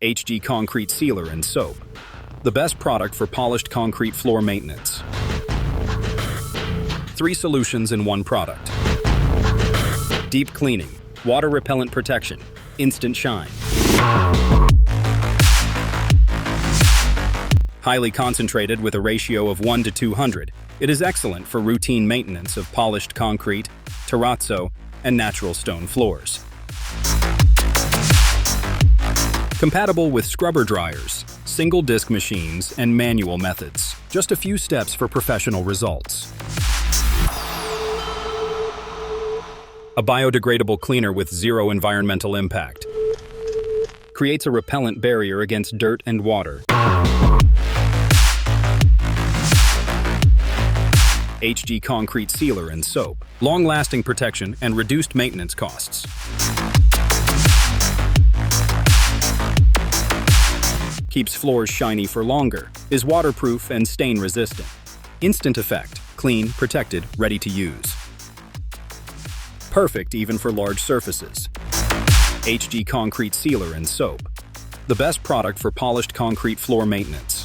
HG Concrete Sealer and Soap. The best product for polished concrete floor maintenance. 3 solutions in 1 product. Deep cleaning, water repellent protection, instant shine. Highly concentrated with a ratio of 1 to 200, it is excellent for routine maintenance of polished concrete, terrazzo, and natural stone floors. Compatible with scrubber dryers, single-disc machines, and manual methods. Just a few steps for professional results. A biodegradable cleaner with 0 environmental impact. Creates a repellent barrier against dirt and water. HG Concrete Sealer and Soap. Long-lasting protection and reduced maintenance costs. Keeps floors shiny for longer, is waterproof and stain-resistant. Instant effect, clean, protected, ready to use. Perfect even for large surfaces. HG Concrete Sealer and Soap. The best product for polished concrete floor maintenance.